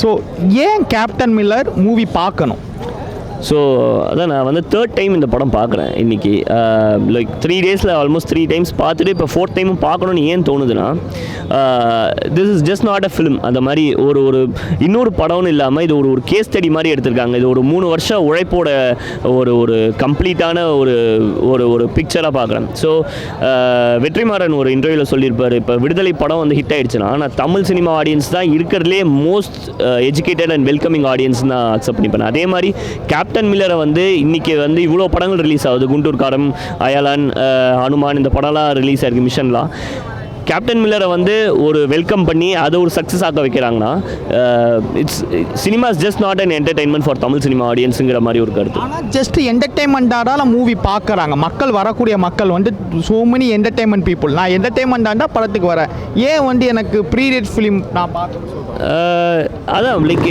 So ஏன் captain Miller movie பார்க்கணும்? So அதான் நான் வந்து தேர்ட் டைம் இந்த படம் பார்க்குறேன் இன்றைக்கி. லைக் 3 டேஸில் ஆல்மோஸ்ட் 3 டைம்ஸ் பார்த்துட்டு இப்போ 4th டைமும் பார்க்கணுன்னு ஏன் தோணுதுன்னா, this is just not a film. அந்த மாதிரி ஒரு இன்னொரு படம்னு இல்லாமல் இது ஒரு கேஸ் ஸ்டடி மாதிரி எடுத்திருக்காங்க. இது ஒரு 3 வருஷம் உழைப்போட ஒரு கம்ப்ளீட்டான ஒரு பிக்சராக பார்க்குறேன். ஸோ வெற்றிமாறன் ஒரு இன்டர்வியூவில் சொல்லியிருப்பார், இப்போ விடுதலை படம் வந்து ஹிட் ஆகிடுச்சுன்னா நான் தமிழ் சினிமா ஆடியன்ஸ் தான் இருக்கிறதுலே most educated and welcoming audience தான் அக்செப்ட் பண்ணிப்பேன். அதே மாதிரி கேப்டன் மில்லரை வந்து இன்றைக்கி வந்து இவ்வளோ படங்கள் ரிலீஸ் ஆகுது. குண்டூர் காரம், அயலான், ஹனுமான், இந்த படம்லாம் ரிலீஸ் ஆகிருக்கு, மிஷன்லாம். கேப்டன் மில்லரை வந்து ஒரு வெல்கம் பண்ணி அதை ஒரு சக்ஸஸ் ஆக்க வைக்கிறாங்கன்னா, cinema is just not an entertainment for Tamil cinema ஆடியன்ஸுங்கிற மாதிரி ஒரு கருத்து. ஆனால் ஜஸ்ட் என்டர்டைன்மெண்ட்டாக மூவி பார்க்குறாங்க மக்கள், வரக்கூடிய மக்கள் வந்து ஸோ மெனி என்டர்டைன்மெண்ட் பீப்புள். நான் என்டர்டைன்மெண்ட்டாக படத்துக்கு வரேன், ஏன் வந்து எனக்கு ப்ரீரேட் ஃபிலிம் நான் பார்க்கணும்? அதான் லைக்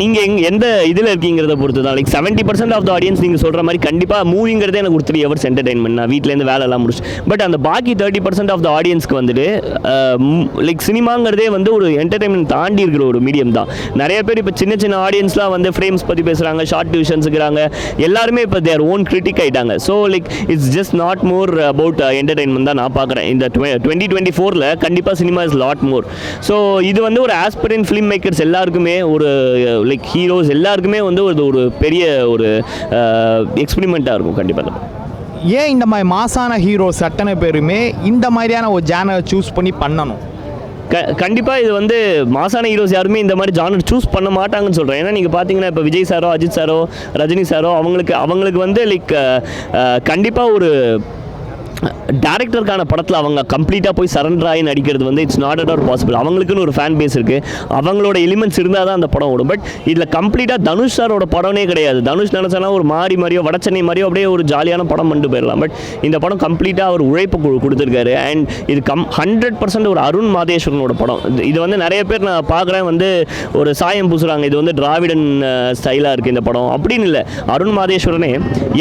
நீங்கள் எந்த இதில் இருக்கீங்கிறத பொறுத்து தான். லைக் 70% ஆஃப் த ஆடியன்ஸ் நீங்கள் சொல்கிற மாதிரி கண்டிப்பாக மூவிங்கிறதே எனக்கு ஒரு 3 hours என்டர்டைன்மெண்ட், நான் வீட்டிலேருந்து வேலைலாம் முடிச்சு. பட் அந்த பாக்கி 30% ஆஃப் த ஆடியன்ஸ்க்கு வந்துட்டு லைக் சினிமாங்கிறதே வந்து ஒரு என்டர்டைன்மெண்ட் தாண்டி இருக்கிற ஒரு மீடியம் தான். நிறைய பேர் இப்போ சின்ன சின்ன ஆடியன்ஸ்லாம் வந்து ஃப்ரேம்ஸ் பற்றி பேசுகிறாங்க, ஷார்ட் டிவிஷன்ஸுக்குறாங்க, எல்லாருமே இப்போ தேர் ஓன் கிரிட்டிக் ஆகிட்டாங்க. So like it's just not more about entertainment தான் நான் பார்க்குறேன். இந்த 2024 கண்டிப்பாக cinema is lot more. So இது வந்து ஒரு ஆஸ்பிரண்ட் ஃபிலிம் மேக்கர்ஸ் எல்லாருக்குமே, ஒரு லைக் ஹீரோஸ் எல்லாருக்குமே வந்து ஒரு பெரிய ஒரு எக்ஸ்பெரிமெண்ட்டாக இருக்கும் கண்டிப்பாக. ஏன் இந்த மாதிரி மாசான ஹீரோஸ் அத்தனை பேருமே இந்த மாதிரியான ஒரு ஜானரை சூஸ் பண்ணி பண்ணணும்? கண்டிப்பாக இது வந்து மாசான ஹீரோஸ் யாருமே இந்த மாதிரி ஜானர் சூஸ் பண்ண மாட்டாங்கன்னு சொல்கிறேன். ஏன்னா நீங்கள் பார்த்தீங்கன்னா இப்போ விஜய் சாரோ, அஜித் சாரோ, ரஜினி சாரோ அவங்களுக்கு வந்து லைக் கண்டிப்பாக ஒரு டேரக்டருக்கான படத்தில் அவங்க கம்ப்ளீட்டாக போய் சரண்டர் ஆகி நடிக்கிறது வந்து it's not at all possible. அவங்களுக்குன்னு ஒரு ஃபேன் பேஸ் இருக்குது, அவங்களோட எலிமெண்ட்ஸ் இருந்தால் தான் அந்த படம் ஓடும். பட் இதில் கம்ப்ளீட்டாக தனுஷ் சாரோட படமே கிடையாது. தனுஷ் நினச்சானா ஒரு மாதிரியோ வடச்சென்னை மாதிரியோ அப்படியே ஒரு ஜாலியான படம் பண்ணிட்டு போயிடலாம். பட் இந்த படம் கம்ப்ளீட்டாக அவர் உழைப்பு கொடுத்துருக்காரு. அண்ட் இது 100% ஒரு அருண் மாதேஸ்வரனோட படம். இது வந்து நிறைய பேர் நான் பார்க்குறேன் வந்து ஒரு சாயம் பூசுகிறாங்க, இது வந்து டிராவிடன் ஸ்டைலாக இருக்குது இந்த படம் அப்படின்னு. இல்லை, அருண் மாதேஸ்வரனே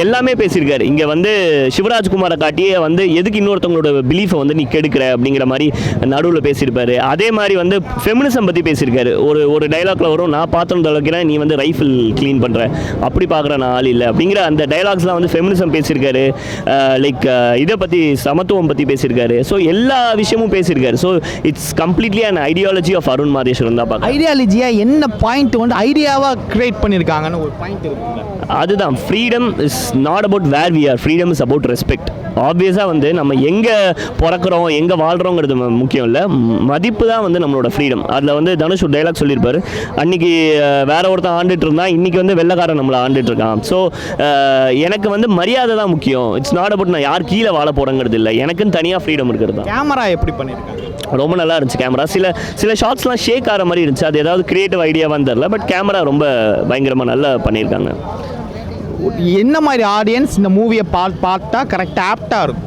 எல்லாமே பேசியிருக்காரு. இங்கே வந்து சிவராஜ்குமாரை காட்டியே வந்து எதுக்கு இன்னொருத்தவங்களோட பிலீஃபை வந்து நீ கெடுக்கிற அப்படிங்கிற மாதிரி நடுவில் பேசியிருப்பாரு. அதே மாதிரி வந்து ஃபெமினிசம் பற்றி பேசியிருக்காரு. ஒரு டைலாக்ல வரும், நான் பாத்திரம் தொலைக்கிறேன், நீ வந்து ரைஃபிள் க்ளீன் பண்ணுற, அப்படி பார்க்குற நான் ஆள் இல்லை அப்படிங்கிற அந்த டைலாக்ஸ்லாம் வந்து ஃபெமினிசம் பேசியிருக்காரு. லைக் இதை பற்றி, சமத்துவம் பற்றி பேசியிருக்காரு. ஸோ எல்லா விஷயமும் பேசியிருக்காரு. So it's completely an ideology of Arun Matheswaran தான் பார்க்க. ஐடியாலஜியாக என்ன பாயிண்ட் வந்து ஐடியாவாக கிரியேட் பண்ணியிருக்காங்கன்னு ஒரு பாயிண்ட் இருக்குங்க. அதுதான், freedom is not about where we are, freedom is about respect. ஆப்வியஸாக வந்து நம்ம எங்கே பிறக்கிறோம், எங்கே வாழ்கிறோங்கிறது முக்கியம் இல்லை, மதிப்பு தான் வந்து நம்மளோட ஃப்ரீடம். அதில் வந்து தனுஷ் ஒரு டைலாக் சொல்லியிருப்பார், அன்றைக்கி வேற ஒருத்தன் ஆண்டுட்டு இருந்தான், இன்றைக்கி வந்து வெள்ளைக்காரன் நம்மளை ஆண்டுட்டு இருக்கான். ஸோ எனக்கு வந்து மரியாதை தான் முக்கியம். இட்ஸ் நாட் அபவுட் நான் யார் கீழே வாழ போகிறேங்கிறது இல்லை, எனக்குன்னு தனியாக ஃப்ரீடம் இருக்கிறது தான். கேமரா எப்படி பண்ணியிருக்காங்க? ரொம்ப நல்லா இருந்துச்சு கேமரா. சில ஷார்ட்ஸ்லாம் ஷேக் ஆகிற மாதிரி இருந்துச்சு, அது ஏதாவது கிரியேட்டிவ் ஐடியாவான்னு தெரில. பட் கேமரா ரொம்ப பயங்கரமாக நல்லா பண்ணியிருக்காங்க. என்ன மாதிரி ஆடியன்ஸ் இந்த மூவியை பார்த்தா கரெக்டாக ஆப்டாக இருக்கும்?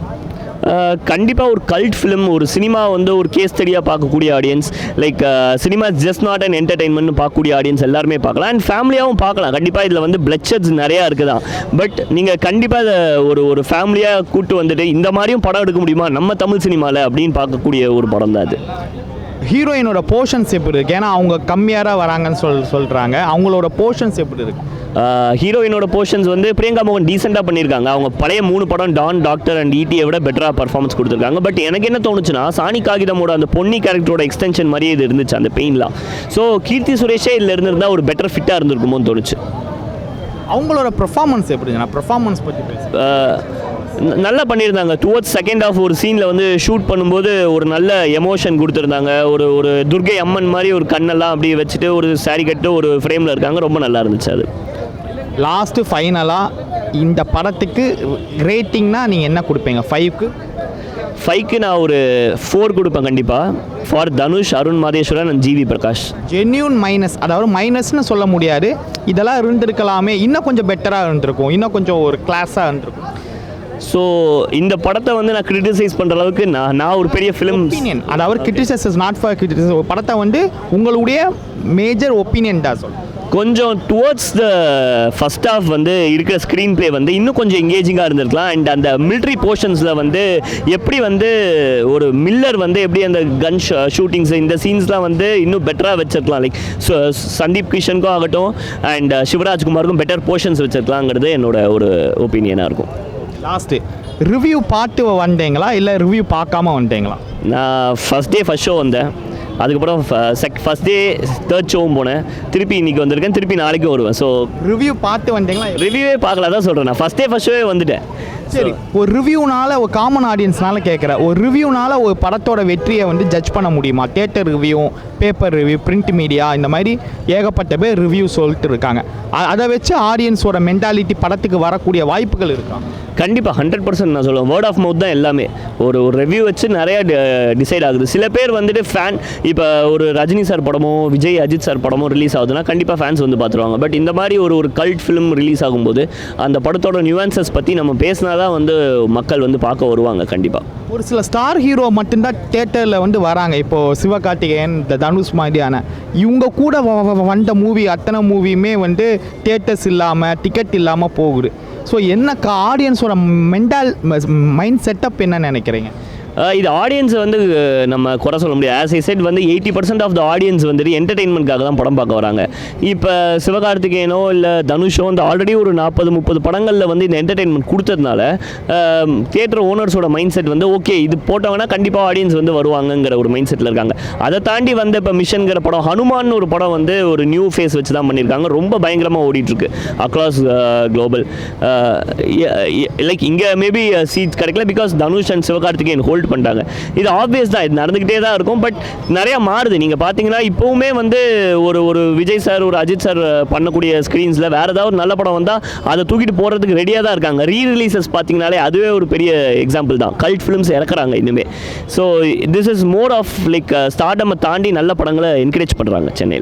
கண்டிப்பாக ஒரு கல்ட் ஃபிலிம், ஒரு சினிமா வந்து ஒரு கேஸ் ஸ்டடியாக பார்க்கக்கூடிய audience, like cinema just not and entertainment பார்க்கக்கூடிய ஆடியன்ஸ் எல்லாருமே பார்க்கலாம். அண்ட் ஃபேமிலியாகவும் பார்க்கலாம். கண்டிப்பாக இதில் வந்து பிளட்ஷெட்ஸ் நிறையா இருக்குதான். பட் நீங்கள் கண்டிப்பாக இதை ஒரு ஃபேமிலியாக கூட்டு வந்துட்டு இந்த மாதிரியும் படம் எடுக்க முடியுமா நம்ம தமிழ் சினிமாவில் அப்படின்னு பார்க்கக்கூடிய ஒரு படம் தான் அது. ஹீரோயினோட போர்ஷன்ஸ் எப்படி இருக்குது? ஏன்னா அவங்க கம்மியாக வராங்கன்னு சொல்கிறாங்க. அவங்களோட போர்ஷன்ஸ் எப்படி இருக்குது? ஹீரோயினோட போர்ஷன்ஸ் வந்து பிரியங்கா மோகன் டீசெண்டாக பண்ணியிருக்காங்க. அவங்க பழைய 3 படம் டான், டாக்டர் அண்ட் ஈட்டியை விட பெட்டராக பர்ஃபார்மன்ஸ் கொடுத்துருக்காங்க. பட் எனக்கு என்ன தோணுச்சுன்னா, சாணி காகிதமோட அந்த பொன்னி கேரக்டரோட எக்ஸ்டென்ஷன் மாதிரியே இது இருந்துச்சு அந்த பெயின்லாம். ஸோ கீர்த்தி சுரேஷே இதில் இருந்திருந்தால் ஒரு பெட்டர் ஃபிட்டாக இருந்திருக்குமோன்னு தோணுச்சு. அவங்களோட பெர்ஃபார்மன்ஸ் எப்படி? நான் பெர்ஃபார்மன்ஸ் பற்றி நல்லா பண்ணியிருந்தாங்க. டுவர்ட்ஸ் செகண்ட் ஆஃப் ஒரு சீனில் வந்து ஷூட் பண்ணும்போது ஒரு நல்ல எமோஷன் கொடுத்துருந்தாங்க. ஒரு துர்கை அம்மன் மாதிரி ஒரு கண்ணெல்லாம் அப்படியே வச்சுட்டு ஒரு சாரி கட்டு ஒரு ஃப்ரேமில் இருக்காங்க. ரொம்ப நல்லா இருந்துச்சு அது. லாஸ்ட்டு ஃபைனலாக இந்த படத்துக்கு ரேட்டிங்னா நீங்கள் என்ன கொடுப்பீங்க? 5க்கு நான் ஒரு 4 கொடுப்பேன் கண்டிப்பாக. For Dhanush, Arun Matheswaran and GV Prakash. Genuine minus, அதாவது மைனஸ்னு சொல்ல முடியாது, இதெல்லாம் இருந்திருக்கலாமே, இன்னும் கொஞ்சம் பெட்டராக இருந்திருக்கும், இன்னும் கொஞ்சம் ஒரு கிளாஸாக இருந்திருக்கும். ஸோ இந்த படத்தை வந்து நான் கிரிட்டிசைஸ் பண்ணுற அளவுக்கு நான் ஒரு பெரிய ஃபிலிம் ஒப்பீனியன், அதாவது criticise is not for criticise. படத்தை வந்து உங்களுடைய மேஜர் ஒப்பீனியன் தான் சொல். கொஞ்சம் டுவர்ட்ஸ் த ஃபஸ்ட் ஹாஃப் வந்து இருக்கிற ஸ்க்ரீன் ப்ளே வந்து இன்னும் கொஞ்சம் எங்கேஜிங்காக இருந்திருக்கலாம். அண்ட் அந்த மிலிட்ரி போர்ஷன்ஸில் வந்து எப்படி வந்து ஒரு மில்லர் வந்து எப்படி அந்த கன் ஷூட்டிங்ஸ் இந்த சீன்ஸ்லாம் வந்து இன்னும் பெட்டராக வச்சிருக்கலாம். லைக் சந்தீப் கிஷனுக்கும் ஆகட்டும் அண்ட் சிவராஜ்குமாருக்கும் பெட்டர் போர்ஷன்ஸ் வச்சிருக்கலாங்கிறது என்னோட ஒரு ஒப்பீனியனாக இருக்கும். லாஸ்ட்டு ரிவ்யூ பார்த்து வந்தீங்களா இல்லை ரிவ்யூ பார்க்காம வந்துட்டீங்களா? நான் ஃபஸ்ட் ஷோ வந்தேன், அதுக்கப்புறம் ஃபஸ்ட் டே தேர்ட் ஷோவும் போனேன், திருப்பி இன்றைக்கி வந்திருக்கேன், திருப்பி நாளைக்கும் வருவேன். ஸோ ரிவ்யூ பார்த்து வந்தீங்களா? ரிவ்யூவே பார்க்கல தான் சொல்கிறேன். நான் ஃபஸ்ட் ஷோவே வந்துட்டேன். சரி, ஒரு ரிவ்யூனால ஒரு காமன் ஆடியன்ஸ்னால கேட்குறேன், ஒரு ரிவ்யூனால ஒரு படத்தோட வெற்றியை வந்து ஜட்ஜ் பண்ண முடியுமா? Theatre review, paper review, print media, இந்த மாதிரி ஏகப்பட்ட பேர் ரிவ்யூ சொல்லிட்டு இருக்காங்க. அதை வச்சு ஆடியன்ஸோட மென்டாலிட்டி படத்துக்கு வரக்கூடிய வாய்ப்புகள் இருக்கா? கண்டிப்பாக 100% நான் சொல்லுவேன். வேர்ட் ஆஃப் மவுத் தான் எல்லாமே. ஒரு ரிவ்யூ வச்சு நிறையா டிசைட் ஆகுது. சில பேர் வந்துட்டு ஃபேன், இப்போ ஒரு ரஜினி சார் படமோ விஜய் அஜித் சார் படமோ ரிலீஸ் ஆகுதுன்னா கண்டிப்பாக ஃபேன்ஸ் வந்து பார்த்துருவாங்க. பட் இந்த மாதிரி ஒரு கல்ட் ஃபிலிம் ரிலீஸ் ஆகும்போது அந்த படத்தோட நியூவான்சஸ் பற்றி நம்ம பேசினா தான் வந்து மக்கள் வந்து பார்க்க வருவாங்க. கண்டிப்பாக ஒரு சில ஸ்டார் ஹீரோ மட்டும்தான் தியேட்டரில் வந்து வராங்க. இப்போது சிவகார்த்திகேயன், தனுஷ் மாதிரியான இவங்க கூட வந்த மூவி அத்தனை மூவியுமே வந்து தியேட்டர்ஸ் இல்லாமல் டிக்கெட் இல்லாமல் போகுது. ஸோ என்ன ஆடியன்ஸோட மைண்ட் செட்டப் என்ன நினைக்கிறீங்க? இது ஆடியன்ஸை வந்து நம்ம குறை சொல்ல முடியாது. ஆஸ் ஐ செட் வந்து 80% ஆஃப் த ஆடியன்ஸ் வந்துட்டு என்டர்டெயின்மெண்ட்காக தான் படம் பார்க்க வராங்க. இப்போ சிவகார்த்திகேயனோ இல்லை தனுஷோ வந்து ஆல்ரெடி ஒரு 40-30 படங்களில் வந்து இந்த என்டர்டெயின்மெண்ட் கொடுத்ததுனால தியேட்டர் ஓனர்ஸோட மைண்ட் செட் வந்து ஓகே இது போட்டவங்கன்னா கண்டிப்பாக ஆடியன்ஸ் வந்து வருவாங்கங்கிற ஒரு மைண்ட் செட்டில் இருக்காங்க. அதை தாண்டி வந்து இப்போ மிஷன்கிற படம், ஹனுமான் ஒரு படம் வந்து ஒரு நியூ ஃபேஸ் வச்சு தான் பண்ணியிருக்காங்க. ரொம்ப பயங்கரமாக ஓடிட்டுருக்கு அக்ராஸ் குளோபல். லைக் இங்கே மேபி சீட்ஸ் கிடைக்கல because Dhanush and Sivakarthikeyan hold பண்ணிட்டாங்க. இது ஆப்வியஸ் தான், இது நடந்துக்கிட்டே தான் இருக்கும். பட் நிறையா மாறுது. நீங்கள் பார்த்தீங்கன்னா இப்போவுமே வந்து ஒரு விஜய் சார் ஒரு அஜித் சார் பண்ணக்கூடிய ஸ்க்ரீன்ஸில் வேறு ஏதாவது நல்ல படம் வந்தால் அதை தூக்கிட்டு போகிறதுக்கு ரெடியாக தான் இருக்காங்க. ரீரிலீசஸ் பார்த்தீங்கனாலே அதுவே ஒரு பெரிய எக்ஸாம்பிள் தான். கல்ட் ஃபிலிம்ஸ் இறக்குறாங்க இனிமேல். So this is more of like ஸ்டார்டமை தாண்டி நல்ல படங்களை என்கரேஜ் பண்ணுறாங்க சென்னையில்.